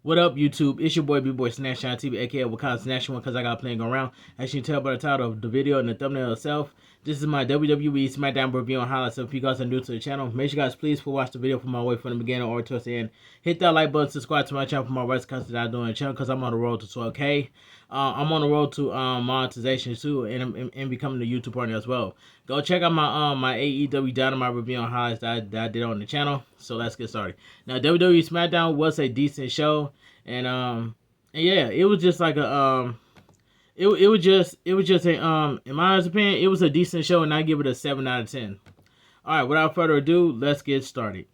What up, YouTube? It's your boy, B-Boy Snackdown TV, aka Wakanda Snackdown, because I got playing around. As you can tell by the title of the video and the thumbnail itself, this is my WWE Smackdown review and highlights. So if you guys are new to the channel, make sure you guys please watch the video from my way from the beginning or towards the end. Hit that like button, subscribe to my channel for my rest content that I do on the channel, because I'm on the road to 12K. I'm on the road to monetization too, and becoming a YouTube partner as well. Go check out my AEW Dynamite review and highlights that I did on the channel. So let's get started. Now, WWE Smackdown was a decent show, and yeah, it was just like a it was just a in my opinion, it was a decent show, and I give it a 7 out of 10. All right, without further ado, let's get started.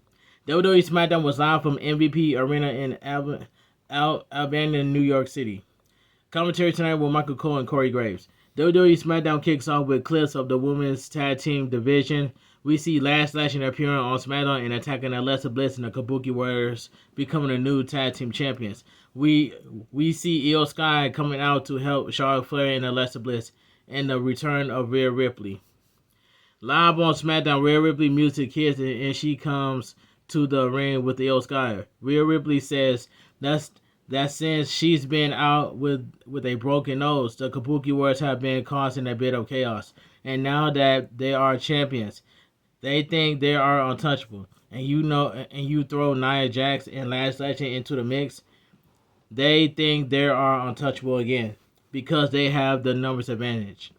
WWE Smackdown was live from MVP Arena in Albany, New York City. Commentary tonight with Michael Cole and Corey Graves. WWE Smackdown kicks off with clips of the women's tag team division. We see Lash appearing on SmackDown and attacking Alexa Bliss and the Kabuki Warriors, becoming the new tag team champions. We see Io Sky coming out to help Charlotte Flair and Alexa Bliss, and the return of Rhea Ripley. Live on SmackDown, Rhea Ripley music hits and she comes to the ring with Io Sky. Rhea Ripley says that since she's been out with a broken nose, the Kabuki Warriors have been causing a bit of chaos. And now that they are champions, they think they are untouchable. And you throw Nia Jax and Lash into the mix, they think they are untouchable again because they have the numbers advantage.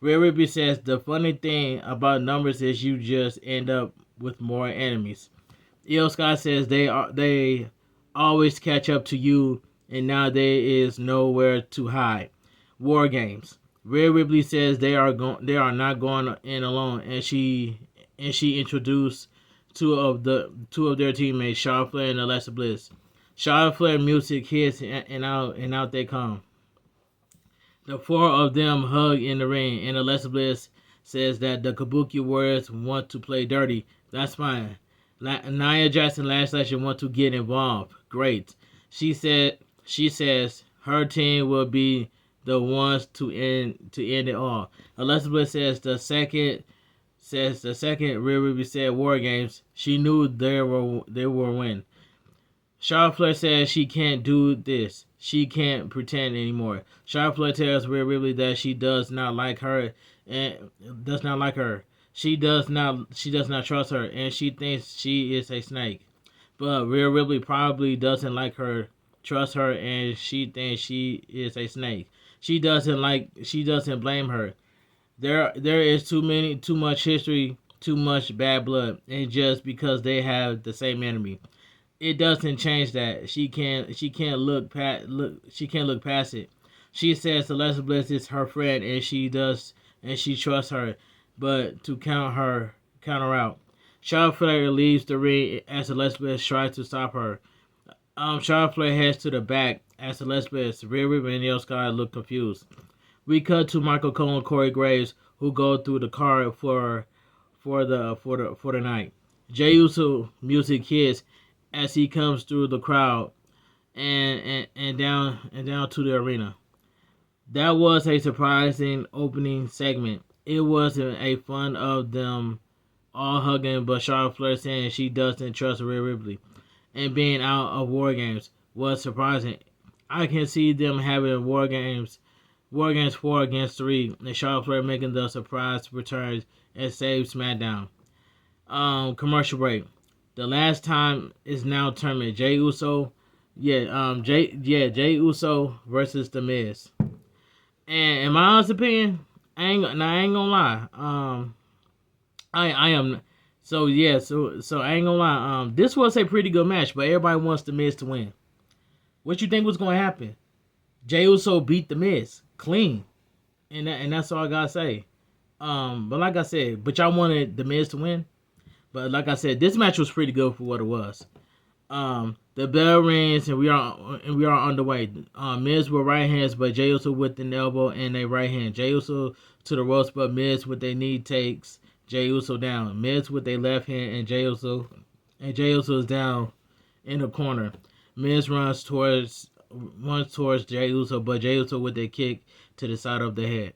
Rhea Ripley says the funny thing about numbers is you just end up with more enemies. Io Sky says they always catch up to you, and now there is nowhere to hide. War Games. Rhea Ripley says they are not going in alone, and she introduced two of their teammates, Charlotte Flair and Alexa Bliss. Charlotte Flair music hits and out they come. The four of them hug in the ring, and Alexa Bliss says that the Kabuki Warriors want to play dirty. That's fine. Nia Jax and Lash want to get involved. Great. She says her team will be the ones to end it all. Alexa Bliss says the second Rhea Ripley said War Games, she knew they were win. Charlotte Flair says she can't do this. She can't pretend anymore. Charlotte Flair tells Rhea Ripley that she does not like her and does not like her. She does not trust her, and she thinks she is a snake. But Rhea Ripley probably doesn't like her, trust her, and she thinks she is a snake. She doesn't blame her. There is too much history, too much bad blood, and just because they have the same enemy, it doesn't change that. She can't look past it. She says Alexa Bliss is her friend, and she trusts her, but to count her out. Charlotte Flair leaves the ring as Alexa Bliss tries to stop her. Charlotte Flair heads to the back as Alexa Bliss, Rhea Ripley, and Io Sky look confused. We cut to Michael Cole and Corey Graves, who go through the card for the night. Jey Uso music hits as he comes through the crowd and down to the arena. That was a surprising opening segment. It wasn't a fun of them all hugging, but Charlotte Flair saying she doesn't trust Rhea Ripley and being out of War Games was surprising. I can see them having War Games 4 against 3, and Charlotte Flair making the surprise return and save SmackDown. Commercial break. The last time is now tournament. Jey Uso versus The Miz. And in my honest opinion, I ain't gonna lie. I am so I ain't gonna lie. This was a pretty good match, but everybody wants The Miz to win. What you think was gonna happen? Jey Uso beat The Miz clean, and that's all I gotta say. But like I said, y'all wanted The Miz to win. But like I said, this match was pretty good for what it was. The bell rings and we are underway. Miz with right hands, but Jey Uso with an elbow and a right hand. Jey Uso to the ropes, but Miz with a knee takes Jey Uso down. Miz with a left hand and Jey Uso is down in the corner. Miz runs towards Jey Uso, but Jey Uso with a kick to the side of the head.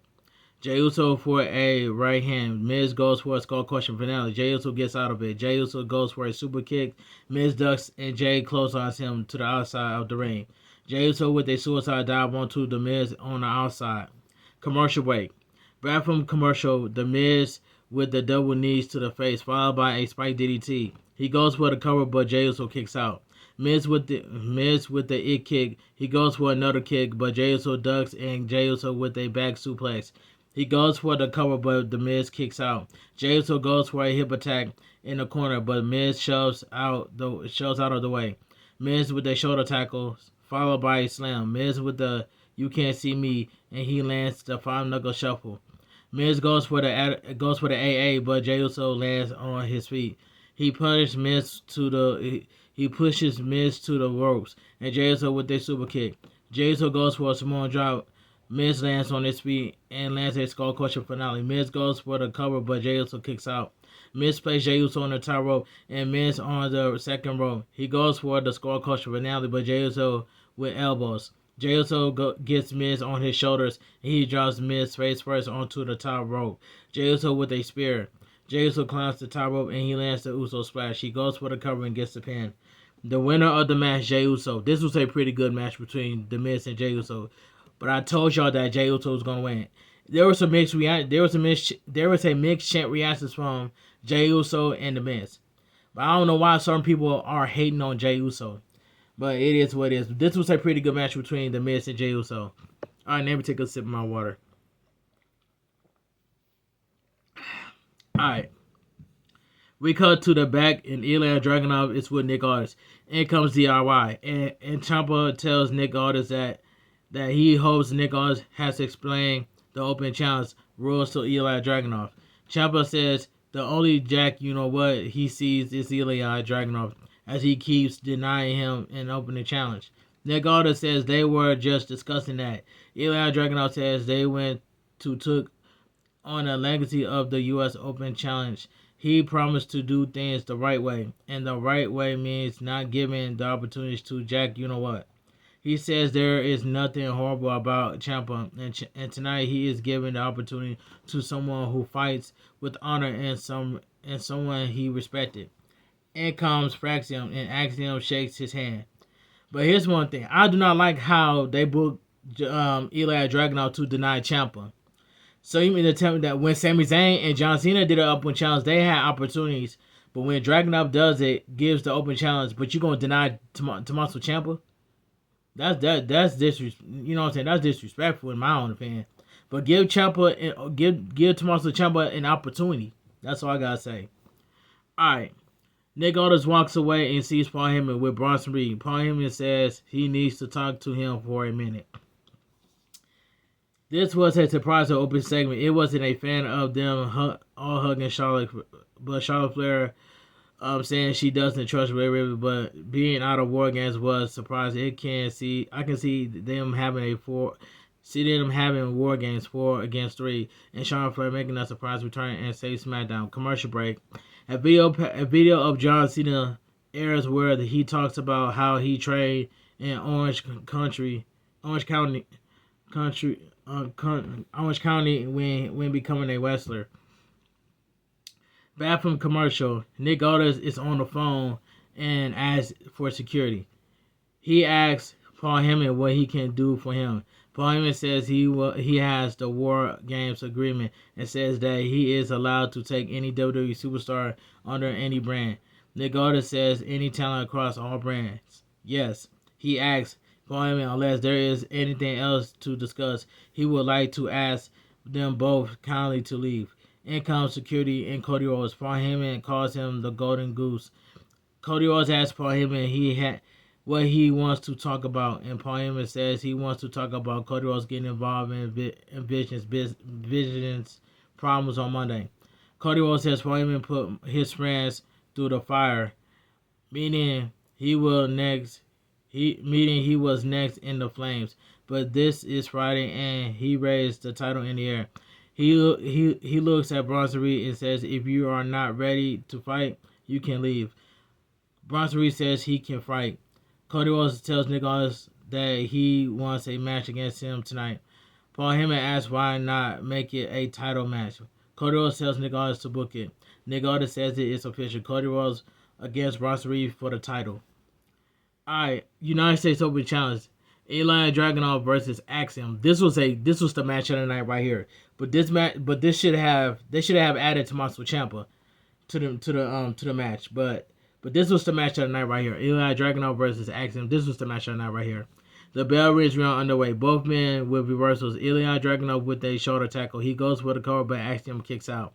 Jey Uso for a right hand. Miz goes for a skull crushing finale. Jey Uso gets out of it. Jey Uso goes for a super kick. Miz ducks and Jey clotheslines him to the outside of the ring. Jey Uso with a suicide dive onto the Miz on the outside. Commercial break. Back from commercial, the Miz with the double knees to the face, followed by a spike DDT. He goes for the cover, but Jey Uso kicks out. Miz with the it kick. He goes for another kick, but Jey Uso ducks and Jey Uso with a back suplex. He goes for the cover, but the Miz kicks out. Jey Uso goes for a hip attack in the corner, but Miz shoves out of the way. Miz with a shoulder tackle, followed by a slam. Miz with the "You Can't See Me," and he lands the 5-knuckle shuffle. Miz goes for the AA, but Jey Uso lands on his feet. He pushes Miz to the ropes, and Jey Uso with a super kick. Jey Uso goes for a Samoan drop. Miz lands on his feet and lands a skull crusher finale. Miz goes for the cover, but Jey Uso kicks out. Miz plays Jey Uso on the top rope and Miz on the second rope. He goes for the skull crusher finale, but Jey Uso with elbows. Jey Uso gets Miz on his shoulders and he drops Miz face first onto the top rope. Jey Uso with a spear. Jey Uso climbs the top rope and he lands the Uso splash. He goes for the cover and gets the pin. The winner of the match, Jey Uso. This was a pretty good match between The Miz and Jey Uso. But I told y'all that Jey Uso was gonna win. There was a mixed chant reactions from Jey Uso and The Miz. But I don't know why certain people are hating on Jey Uso. But it is what it is. This was a pretty good match between The Miz and Jey Uso. Alright, let me take a sip of my water. Alright. We cut to the back and Ilya Dragunov is with Nick Aldis. In comes DIY. And Ciampa tells Nick Aldis that he hopes Nick Aldis has explained the open challenge rules to Ilya Dragunov. Ciampa says the only Jack he sees is Ilya Dragunov, as he keeps denying him an opening challenge. Nick Aldis says they were just discussing that. Ilya Dragunov says they took on a legacy of the U.S. Open Challenge. He promised to do things the right way, and the right way means not giving the opportunities to Jack He says there is nothing horrible about Ciampa, and tonight he is giving the opportunity to someone who fights with honor and someone he respected. In comes Fraxium, and Axiom shakes his hand. But here's one thing. I do not like how they booked Ilya Dragunov to deny Ciampa. So you mean to tell me that when Sami Zayn and John Cena did an open challenge, they had opportunities, but when Dragunov does it, gives the open challenge, but you're going to deny Tommaso Ciampa? That's disrespectful. You know what I'm saying? That's disrespectful in my own opinion. But give Tommaso Ciampa an opportunity. That's all I gotta say. Alright. Nick Aldis walks away and sees Paul Heyman with Bronson Reed. Paul Heyman says he needs to talk to him for a minute. This was a surprise open segment. It wasn't a fan of them all hugging Charlotte, but Charlotte Flair saying she doesn't trust Rhea Ripley, but being out of War Games was surprising. I can see them having War Games 4 against 3, and Charlotte Flair making a surprise return and save SmackDown. Commercial break. A video of John Cena airs where he talks about how he trained in Orange County when becoming a wrestler. Back from commercial, Nick Aldis is on the phone and asks for security. He asks Paul Heyman what he can do for him. Paul Heyman says he has the War Games agreement and says that he is allowed to take any WWE superstar under any brand. Nick Aldis says any talent across all brands. Yes. He asks Paul Heyman unless there is anything else to discuss. He would like to ask them both kindly to leave. In comes security and Cody Rhodes. Paul Heyman calls him the Golden Goose. Cody Rhodes asks Paul Heyman what he wants to talk about, and Paul Heyman says he wants to talk about Cody Rhodes getting involved in Vision's problems on Monday. Cody Rhodes says Paul Heyman put his friends through the fire, meaning he was next in the flames. But this is Friday, and he raised the title in the air. He looks at Bronson Reed and says, if you are not ready to fight, you can leave. Bronson Reed says he can fight. Cody Rhodes tells Nick Aldis that he wants a match against him tonight. Paul Heyman asks why not make it a title match. Cody Rhodes tells Nick Aldis to book it. Nick Aldis says it is official. Cody Rhodes against Bronson Reed for the title. Alright, United States Open Challenge. Eli Dragunov versus Axiom. This was the match of the night right here. But they should have added Tommaso Ciampa to the match. But this was the match of the night right here. Eli Dragunov versus Axiom. This was the match of the night right here. The bell rings round underway. Both men with reversals. Eli Dragunov with a shoulder tackle. He goes for the cover, but Axiom kicks out.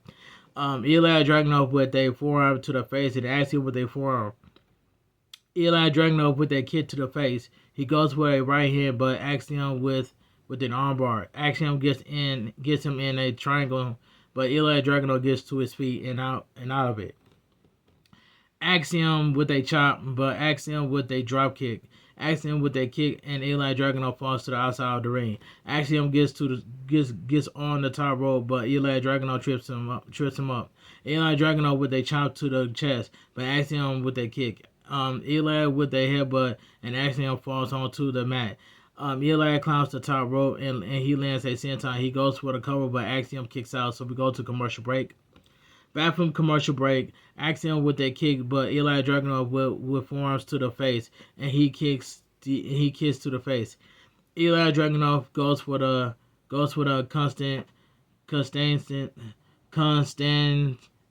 Eli Dragunov with a forearm to the face and Axiom with a forearm. Eli Dragunov with a kick to the face. He goes for a right hand, but Axiom with an armbar. Axiom gets him in a triangle, but Eli Dragunov gets to his feet and out of it. Axiom with a chop, but Axiom with a drop kick. Axiom with a kick, and Eli Dragunov falls to the outside of the ring. Axiom gets on the top rope, but Eli Dragunov trips him up. Eli Dragunov with a chop to the chest, but Axiom with a kick. Eli with a headbutt, and Axiom falls onto the mat. Eli climbs the top rope, and he lands a senton. He goes for the cover, but Axiom kicks out, so we go to commercial break. Back from commercial break, Axiom with a kick, but Eli Dragunov with forearms to the face, and he kicks to the face. Eli Dragunov goes for the constant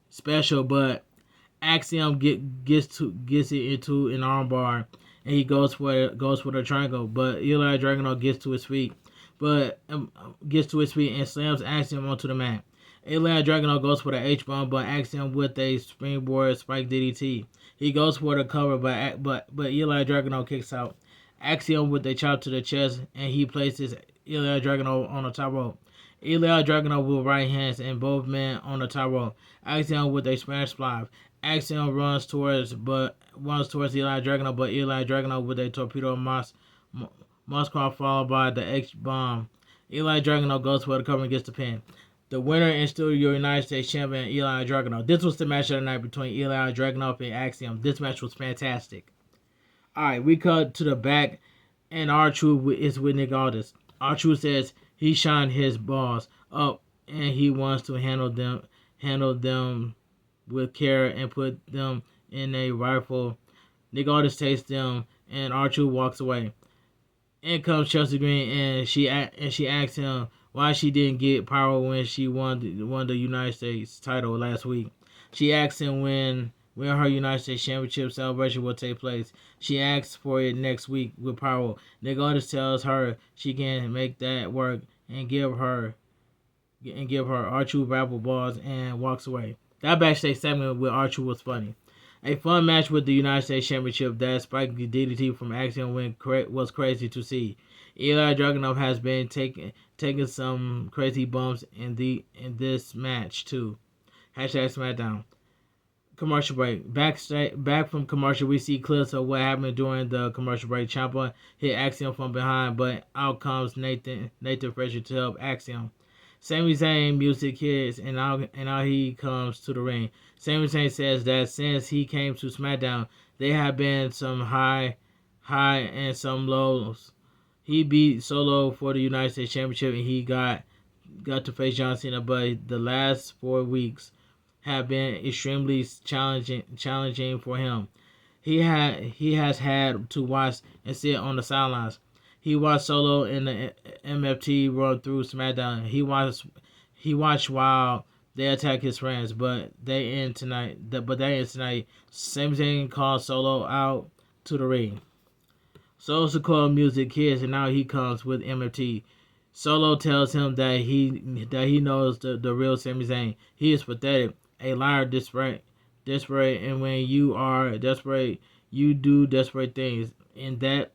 special, but Axiom gets it into an armbar, and he goes for the triangle, but Eli Dragunov gets to his feet and slams Axiom onto the mat. Eli Dragunov goes for the H-bomb, but Axiom with a springboard spike DDT. He goes for the cover, but Eli Dragunov kicks out. Axiom with a chop to the chest, and he places Eli Dragunov on the top rope. Eli Dragunov with right hands and both men on the top rope. Axiom with a Spanish fly. Axiom runs towards Eli Dragunov, but Eli Dragunov with a torpedo Moskva followed by the H-bomb. Eli Dragunov goes for the cover and gets the pin. The winner and still your United States champion, Eli Dragunov. This was the match of the night between Eli Dragunov and Axiom. This match was fantastic. Alright, we cut to the back, and R-Truth is with Nick Aldis. R-Truth says he shined his balls up, and he wants to handle them with care and put them in a rifle. Nick Aldis takes them, and R-Truth walks away. In comes Chelsea Green, and she asks him why she didn't get power when she won the United States title last week. She asks him when her United States Championship celebration will take place. She asks for it next week with power. Nick Aldis tells her she can make that work and give her R-Truth rapple balls and walks away. That backstage segment with R-Truth was funny. A fun match with the United States Championship that spiked the DDT from Axiom was crazy to see. Eli Dragunov has been taking some crazy bumps in this match too. #Smackdown. Commercial break. Back from commercial, we see clips of what happened during the commercial break. Ciampa hit Axiom from behind, but out comes Nathan Frazier to help Axiom. Sami Zayn music hits, and now he comes to the ring. Sami Zayn says that since he came to SmackDown, there have been some high and some lows. He beat Solo for the United States Championship, and he got to face John Cena, but the last 4 weeks have been extremely challenging for him. He has had to watch and sit on the sidelines. He watched Solo in the MFT run through SmackDown. He watched while they attack his friends, but they end tonight. Sami Zayn calls Solo out to the ring. Solo Sikoa music hits, and now he comes with MFT. Solo tells him that he knows the real Sami Zayn. He is pathetic, a liar, desperate, and when you are desperate, you do desperate things, and that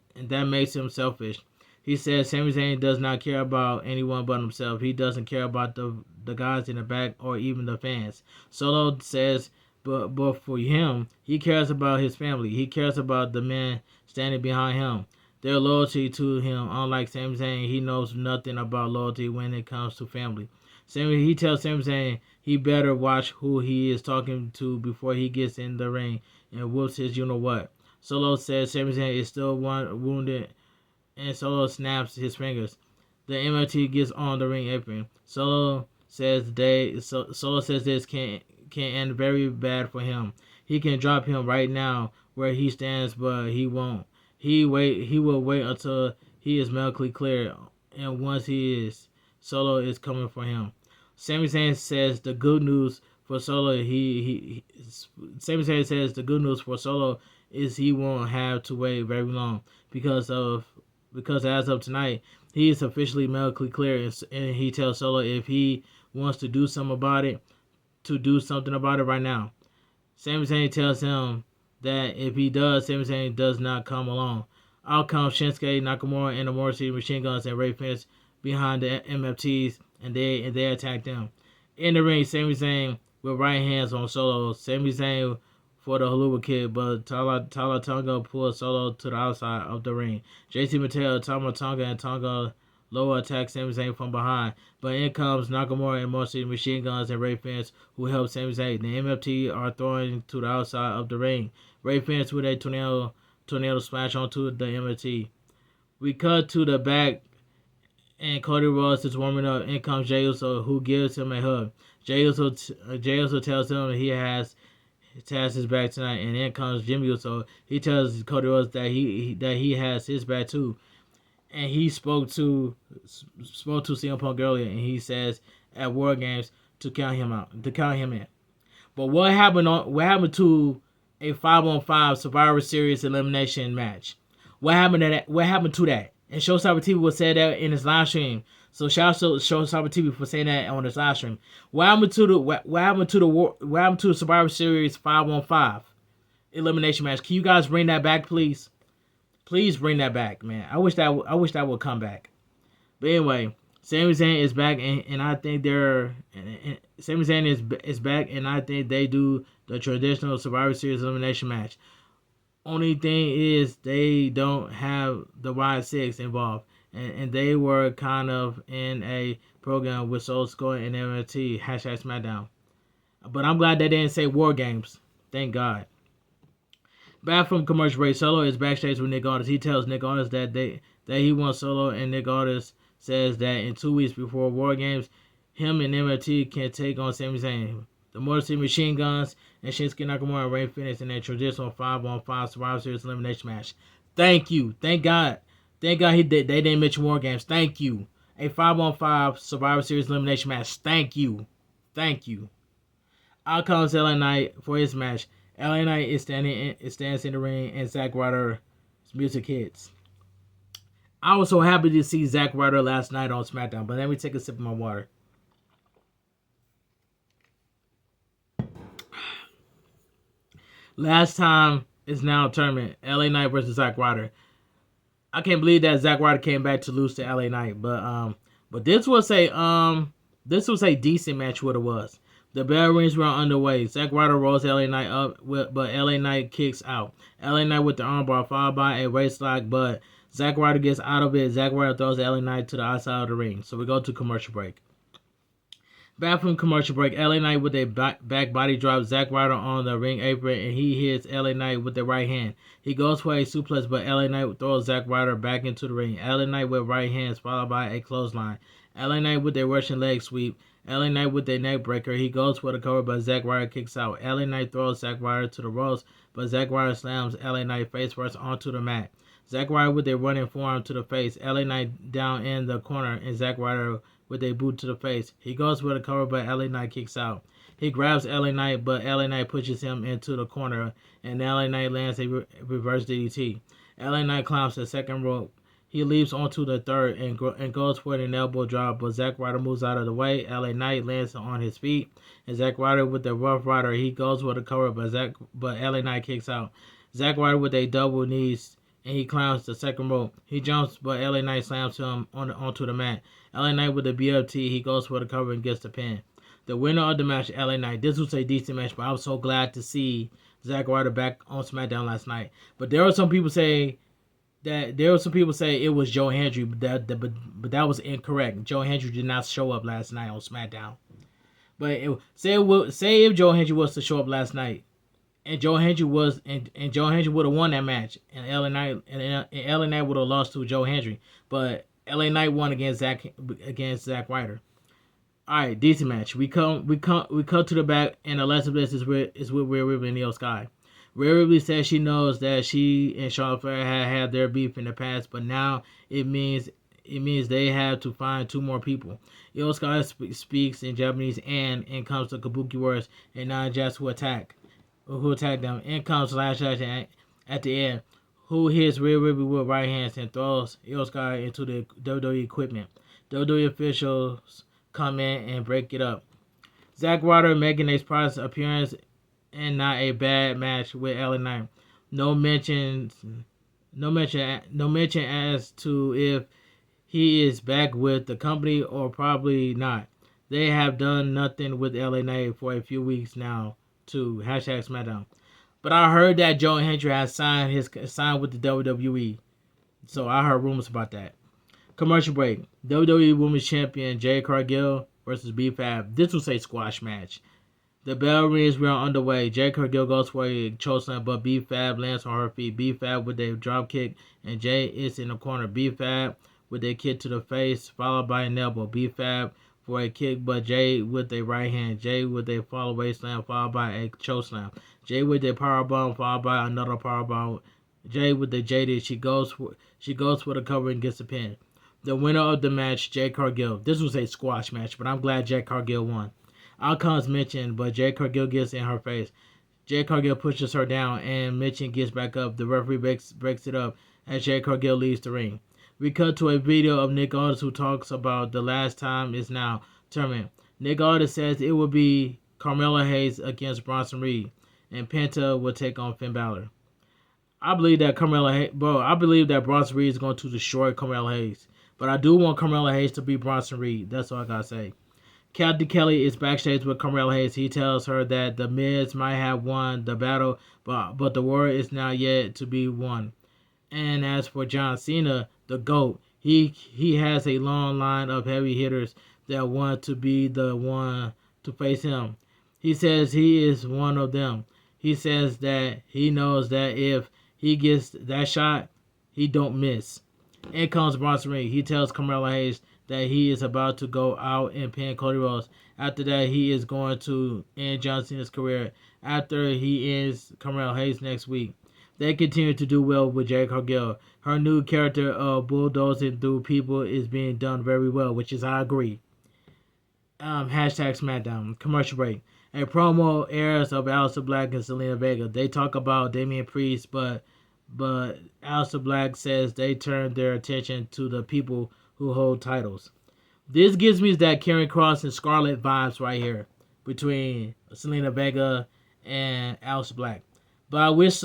makes him selfish. He says Sami Zayn does not care about anyone but himself. He doesn't care about the guys in the back or even the fans. Solo says, but for him, he cares about his family. He cares about the men standing behind him. Their loyalty to him, unlike Sami Zayn, he knows nothing about loyalty when it comes to family. He tells Sami Zayn he better watch who he is talking to before he gets in the ring and whoops his you-know-what. Solo says Sami Zayn is still wounded, and Solo snaps his fingers. the MLT gets on the ring apron. Solo says this can end very bad for him. He can drop him right now where he stands, but he won't. He will wait until he is medically clear, and once he is, Solo is coming for him. Sami Zayn says the good news for Solo. Sami Zayn says the good news for Solo is he won't have to wait very long because as of tonight he is officially medically clear, and he tells Solo if he wants to do something about it, to do something about it right now. Sami Zayn tells him that if he does, Sami Zayn does not come along. Out comes Shinsuke Nakamura and the Motor City Machine Guns and Ray Fence behind the MFTs, and they attack them. In the ring, Sami Zayn with right hands on Solo. Sami Zayn for the Haluva kick, but Tala Tonga pulls Solo to the outside of the ring. JC Mattel, Tama Tonga, and Tonga lower attack Sami Zayn from behind, but in comes Nakamura and Motor City Machine Guns and Ray Fence, who help Sami Zayn. The MFT are throwing to the outside of the ring. Ray Fence with a tornado smash onto the MFT. We cut to the back, and Cody Rhodes is warming up. In comes Jey Uso, who gives him a hug. Jey Uso tells him he has his back tonight, and in comes Jimmy Uso. He tells Cody Rhodes that he has his back too, and he spoke to CM Punk earlier, and he says at War Games to count him in. But what happened to a 5-on-5 Survivor Series elimination match? What happened to that? And Showstopper TV will say that in his live stream. So shout out to Showstopper TV for saying that on his live stream. What happened to the Survivor Series 5-on-5 elimination match? Can you guys bring that back, please? Please bring that back, man. I wish that would come back. But anyway, Sami Zayn is back, and I think Sami Zayn is back, and I think they do the traditional Survivor Series elimination match. Only thing is they don't have the Y6 involved, and they were kind of in a program with Soul Score and MLT #Smackdown. But I'm glad they didn't say War Games. Thank God. Back from commercial break, Solo is backstage with Nick Aldis. He tells Nick Aldis that he wants Solo, and Nick Aldis says that in 2 weeks before War Games, him and MLT can take on Sami Zayn. The Motor City Machine Guns and Shinsuke Nakamura and Ray Fence in a traditional 5-on-5 Survivor Series elimination match. Thank you. Thank God. Thank God they didn't mention War Games. Thank you. A 5-on-5 Survivor Series elimination match. Thank you. Thank you. Out comes LA Knight for his match. LA Knight stands in the ring, and Zack Ryder's music hits. I was so happy to see Zack Ryder last night on SmackDown, but let me take a sip of my water. Last time is now a tournament. LA Knight versus Zack Ryder. I can't believe that Zack Ryder came back to lose to LA Knight, but this was a decent match. What it was. The bell rings were underway. Zack Ryder rolls LA Knight up, but LA Knight kicks out. LA Knight with the armbar followed by a waist lock, but Zack Ryder gets out of it. Zack Ryder throws LA Knight to the outside of the ring. So we go to commercial break. Back from commercial break, LA Knight with a back body drop, Zack Ryder on the ring apron, and he hits LA Knight with the right hand. He goes for a suplex, but LA Knight throws Zack Ryder back into the ring. LA Knight with right hands, followed by a clothesline. LA Knight with a Russian leg sweep. LA Knight with a neck breaker. He goes for the cover, but Zack Ryder kicks out. LA Knight throws Zack Ryder to the ropes, but Zack Ryder slams LA Knight face first onto the mat. Zack Ryder with a running forearm to the face. LA Knight down in the corner, and Zack Ryder with a boot to the face. He goes for the cover, but LA Knight kicks out. He grabs LA Knight, but LA Knight pushes him into the corner, and LA Knight lands a reverse DDT. LA Knight climbs the second rope. He leaps onto the third and goes for an elbow drop, but Zack Ryder moves out of the way. LA Knight lands on his feet, and Zack Ryder with the Rough Rider. He goes for the cover, but LA Knight kicks out. Zack Ryder with a double knees, and he climbs the second rope. He jumps, but LA Knight slams him onto the mat. LA Knight with the BFT, he goes for the cover and gets the pin. The winner of the match, LA Knight. This was a decent match, but I was so glad to see Zack Ryder back on SmackDown last night. But there were some people say it was Joe Hendry, but that was incorrect. Joe Hendry did not show up last night on SmackDown. But say if Joe Hendry was to show up last night, and Joe Hendry would have won that match, and LA Knight would have lost to Joe Hendry. But LA Knight won against Zack Ryder. All right, decent match. We come to the back, and Alexa Bliss is with Rhea Ripley and Io Sky. Rhea Ripley says she knows that she and Charlotte Flair had their beef in the past, but now it means they have to find two more people. Io Sky speaks in Japanese and comes to Kabuki words and not just who attack them. In comes Lash at the end, who hits Rhea Ripley with right hands and throws Io Sky into the WWE equipment. WWE officials come in and break it up. Zack Ryder making a surprise appearance and not a bad match with LA Knight. No mention as to if he is back with the company or probably not. They have done nothing with LA Knight for a few weeks now to #Smackdown. But I heard that Joe Hendry has signed with the WWE. So I heard rumors about that. Commercial break. WWE Women's Champion Jade Cargill versus B-Fab. This was a squash match. The bell rings. We are underway. Jade Cargill goes for a chokeslam, but B-Fab lands on her feet. B-Fab with a drop kick, and Jade is in the corner. B-Fab with a kick to the face, followed by an elbow. B-Fab for a kick, but Jade with a right hand. Jade with a follow-away slam, followed by a chokeslam. Jade with a powerbomb, followed by another powerbomb. Jade with the JD. She goes for the cover and gets a pin. The winner of the match, Jade Cargill. This was a squash match, but I'm glad Jade Cargill won. Outcomes mentioned, but Jade Cargill gets in her face. Jade Cargill pushes her down, and Mitchell gets back up. The referee breaks it up as Jade Cargill leaves the ring. We cut to a video of Nick Aldis who talks about the last time is now tournament. Nick Aldis says it will be Carmelo Hayes against Bronson Reed, and Penta will take on Finn Balor. I believe that Bronson Reed is going to destroy Carmelo Hayes. But I do want Carmelo Hayes to beat Bronson Reed. That's all I gotta say. Captain Kelly is backstage with Carmelo Hayes. He tells her that the Miz might have won the battle, but the war is not yet to be won. And as for John Cena, the GOAT, he has a long line of heavy hitters that want to be the one to face him. He says he is one of them. He says that he knows that if he gets that shot, he don't miss. In comes Bronson Reed. He tells Carmelo Hayes that he is about to go out and pin Cody Rhodes. After that, he is going to end John Cena's career after he ends Carmelo Hayes next week. They continue to do well with Jade Cargill. Her new character of bulldozing through people is being done very well, which is I agree. #Smackdown. Commercial break. A promo airs of Aleister Black and Zelina Vega. They talk about Damian Priest, but Aleister Black says they turn their attention to the people who hold titles. This gives me that Karrion Kross and Scarlett vibes right here between Zelina Vega and Aleister Black. But I wish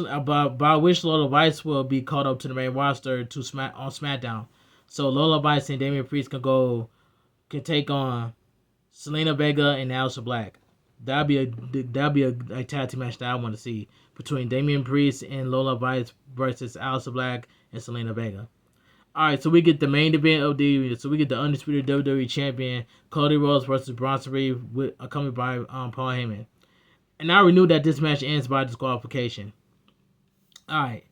Lola Vice will be called up to the main roster on SmackDown, so Lola Vice and Damian Priest can take on Zelina Vega and Aleister Black. That'd be a tag team match that I want to see between Damian Priest and Lola Vice versus Aleister Black and Zelina Vega. Alright, so we get the main event of the undisputed WWE Champion Cody Rhodes versus Bronson Reed accompanied by Paul Heyman. And I already knew that this match ends by disqualification. Alright,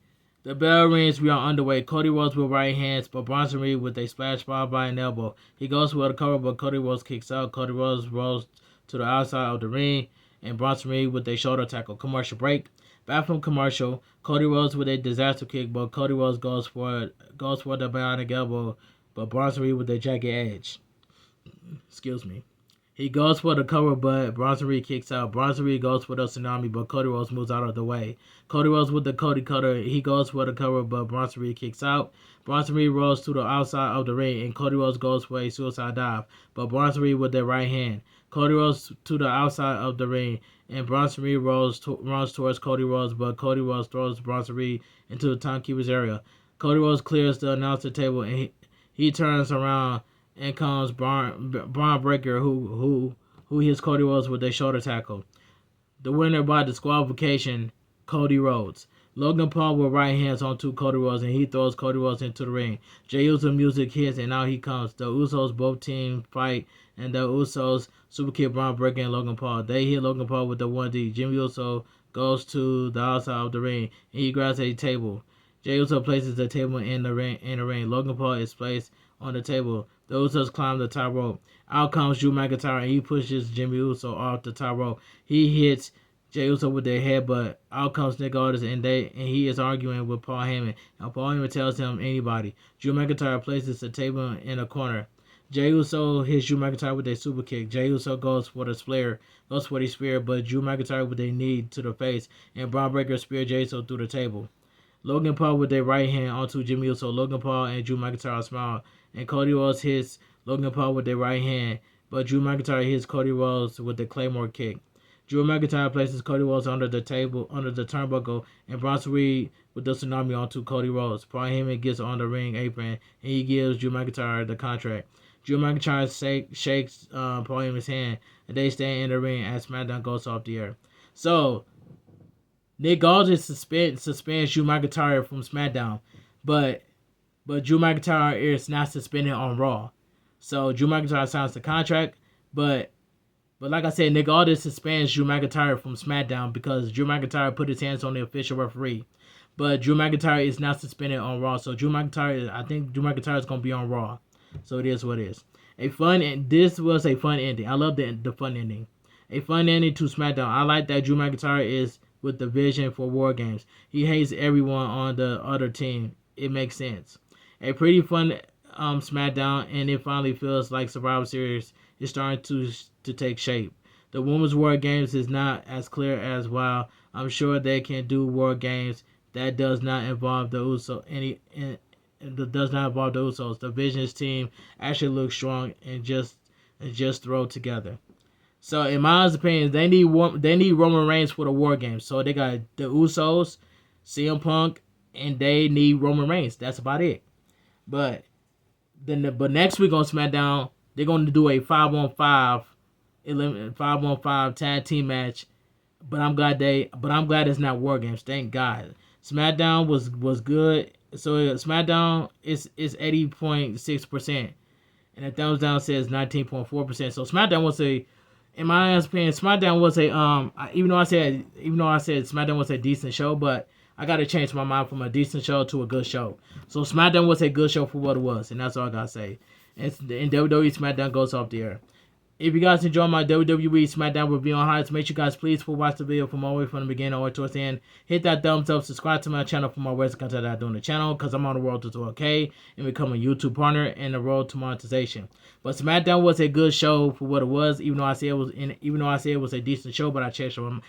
the bell rings, we are underway. Cody Rhodes with right hands, but Bronson Reed with a splash followed by an elbow. He goes for the cover, but Cody Rhodes kicks out. Cody Rhodes rolls to the outside of the ring, and Bronson Reed with a shoulder tackle. Commercial break. Back from commercial, Cody Rhodes with a disaster kick, but Cody Rhodes goes for the bionic elbow, but Bronson Reed with a jagged edge. Excuse me. He goes for the cover, but Bronson Reed kicks out. Bronson Reed goes for the tsunami, but Cody Rhodes moves out of the way. Cody Rhodes with the Cody Cutter. He goes for the cover, but Bronson Reed kicks out. Bronson Reed rolls to the outside of the ring, and Cody Rhodes goes for a suicide dive, but Bronson Reed with the right hand. Cody rolls to the outside of the ring, and Bronson Reed runs towards Cody Rhodes, but Cody Rhodes throws Bronson Reed into the timekeeper's area. Cody Rhodes clears the announcer table, and he turns around, and comes Braun Breaker, who hits Cody Rhodes with a shoulder tackle. The winner by disqualification, Cody Rhodes. Logan Paul with right hands onto Cody Rhodes, and he throws Cody Rhodes into the ring. Jey Uso music hits, and out he comes. The Usos both team fight, and the Usos super kick Braun Breaker and Logan Paul. They hit Logan Paul with the 1D. Jimmy Uso goes to the outside of the ring, and he grabs a table. Jey Uso places the table in the ring. Logan Paul is placed on the table. The Usos climb the top rope. Out comes Drew McIntyre and he pushes Jimmy Uso off the top rope. He hits Jey Uso with their headbutt. Out comes Nick Aldis and he is arguing with Paul Heyman. And Paul Heyman tells him anybody. Drew McIntyre places the table in a corner. Jey Uso hits Drew McIntyre with a super kick. Jey Uso goes for the spear, but Drew McIntyre with a knee to the face, and Braun Breaker spears Jey Uso through the table. Logan Paul with their right hand onto Jimmy Uso. Logan Paul and Drew McIntyre smile, and Cody Rhodes hits Logan Paul with their right hand, but Drew McIntyre hits Cody Rhodes with the Claymore kick. Drew McIntyre places Cody Rhodes under the turnbuckle, and Bronson Reed with the tsunami onto Cody Rhodes. Paul Heyman gets on the ring apron, and he gives Drew McIntyre the contract. Drew McIntyre shakes Paul Heyman's hand, and they stay in the ring as SmackDown goes off the air. So, Nick Aldis suspends Drew McIntyre from SmackDown, but Drew McIntyre is not suspended on Raw. So Drew McIntyre signs the contract, but like I said, Nick Aldis suspends Drew McIntyre from SmackDown because Drew McIntyre put his hands on the official referee. But Drew McIntyre is not suspended on Raw, so I think Drew McIntyre is going to be on Raw. So it is what it is. This was a fun ending. I love the fun ending. A fun ending to SmackDown. I like that Drew McIntyre is with the vision for War Games. He hates everyone on the other team. It makes sense. A pretty fun SmackDown, and it finally feels like Survivor Series is starting to take shape. The Women's War Games is not as clear as while I'm sure they can do War Games that does not involve the Usos. The Vision's team actually looks strong and just throw together. So in my opinion, they need Roman Reigns for the War Games. So they got the Usos, CM Punk, and they need Roman Reigns. That's about it. But next week on SmackDown, they're going to do a 5-on-5 tag team match. But I'm glad it's not War Games. Thank God. SmackDown was good. So SmackDown is 80.6%, and the thumbs down says 19.4%. So SmackDown was in my opinion, SmackDown was even though I said SmackDown was a decent show, but I got to change my mind from a decent show to a good show. So SmackDown was a good show for what it was, and that's all I gotta say. And WWE Smackdown goes off the air. If you guys enjoy my WWE Smackdown review on highlights, make sure you guys please watch the video from all the way from the beginning all the way towards the end. Hit that thumbs up, subscribe to my channel for more ways of content that I do on the channel, because I'm on the road to 12K and become a YouTube partner and the road to monetization. But Smackdown was a good show for what it was, even though I said it was a decent show, but I changed my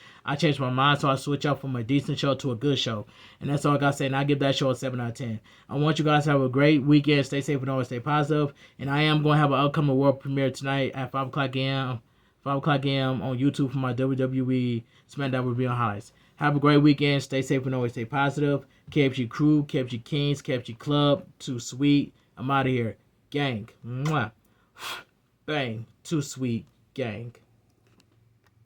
mind, so I switched up from a decent show to a good show. And that's all I gotta say, and I give that show a 7 out of 10. I want you guys to have a great weekend, stay safe and always stay positive. And I am gonna have an upcoming world premiere tonight at 5 o'clock a.m. on YouTube for my WWE Smackdown review and highlights. Have a great weekend, stay safe and always stay positive. KFG crew, KFG Kings, KFG Club, Too Sweet. I'm out of here. Gang. Mwah. Bang. Too Sweet. Gang.